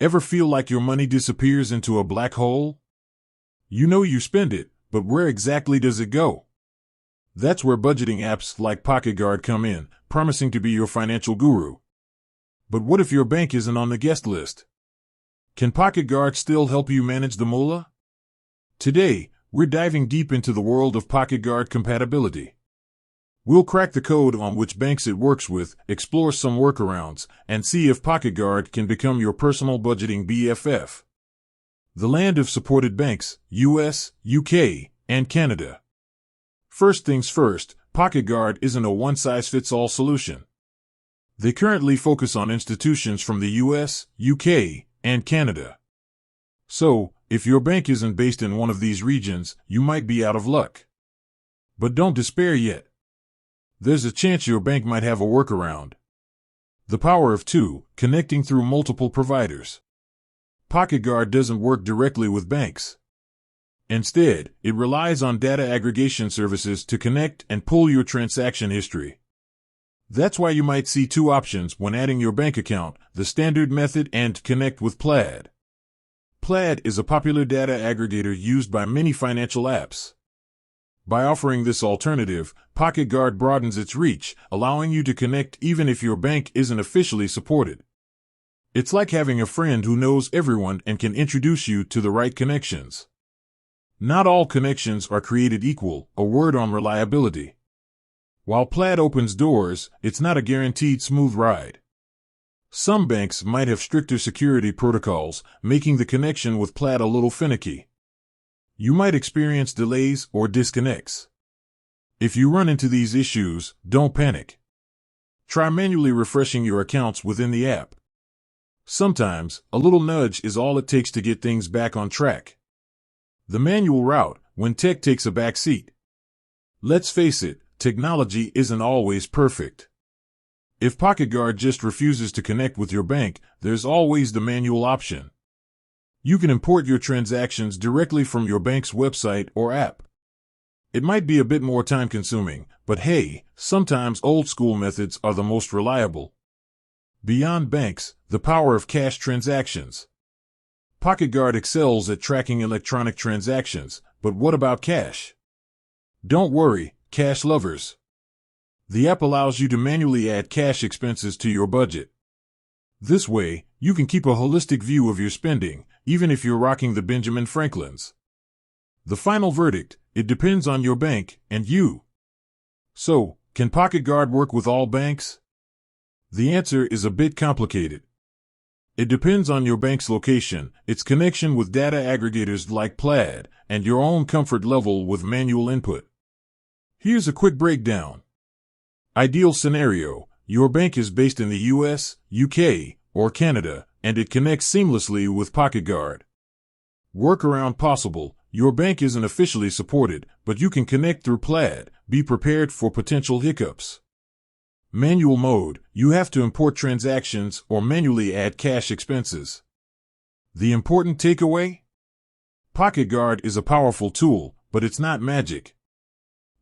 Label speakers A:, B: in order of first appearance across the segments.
A: Ever feel like your money disappears into a black hole? You know you spend it, but where exactly does it go? That's where budgeting apps like pocketguard come in, promising to be your financial guru. But what if your bank isn't on the guest list? Can pocketguard still help you manage the moolah? Today, we're diving deep into the world of pocketguard compatibility. We'll crack the code on which banks it works with, explore some workarounds, and see if pocketguard can become your personal budgeting BFF. The land of supported banks, US, UK, and Canada. First things first, pocketguard isn't a one-size-fits-all solution. They currently focus on institutions from the US, UK, and Canada. So, if your bank isn't based in one of these regions, you might be out of luck. But don't despair yet. There's a chance your bank might have a workaround. The power of two, connecting through multiple providers. pocketguard doesn't work directly with banks. Instead, it relies on data aggregation services to connect and pull your transaction history. That's why you might see two options when adding your bank account, the standard method and Connect with Plaid. Plaid is a popular data aggregator used by many financial apps. By offering this alternative, pocketguard broadens its reach, allowing you to connect even if your bank isn't officially supported. It's like having a friend who knows everyone and can introduce you to the right connections. Not all connections are created equal, a word on reliability. While Plaid opens doors, it's not a guaranteed smooth ride. Some banks might have stricter security protocols, making the connection with Plaid a little finicky. You might experience delays or disconnects. If you run into these issues, don't panic. Try manually refreshing your accounts within the app. Sometimes, a little nudge is all it takes to get things back on track. The manual route, when tech takes a back seat. Let's face it, technology isn't always perfect. If pocketguard just refuses to connect with your bank, there's always the manual option. You can import your transactions directly from your bank's website or app. It might be a bit more time-consuming, but hey, sometimes old-school methods are the most reliable. Beyond banks, the power of cash transactions. pocketguard excels at tracking electronic transactions, but what about cash? Don't worry, cash lovers. The app allows you to manually add cash expenses to your budget. This way, you can keep a holistic view of your spending, even if you're rocking the Benjamin Franklins. The final verdict, it depends on your bank and you. So, can pocketguard work with all banks? The answer is a bit complicated. It depends on your bank's location, its connection with data aggregators like Plaid, and your own comfort level with manual input. Here's a quick breakdown. Ideal scenario, your bank is based in the US, UK, or Canada, and it connects seamlessly with pocketguard. Workaround possible, your bank isn't officially supported, but you can connect through Plaid. Be prepared for potential hiccups. Manual mode, you have to import transactions or manually add cash expenses. The important takeaway? pocketguard is a powerful tool, but it's not magic.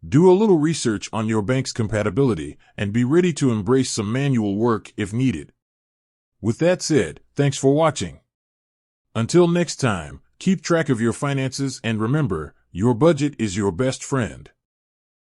A: Do a little research on your bank's compatibility and be ready to embrace some manual work if needed. With that said, thanks for watching. Until next time, keep track of your finances and remember, your budget is your best friend.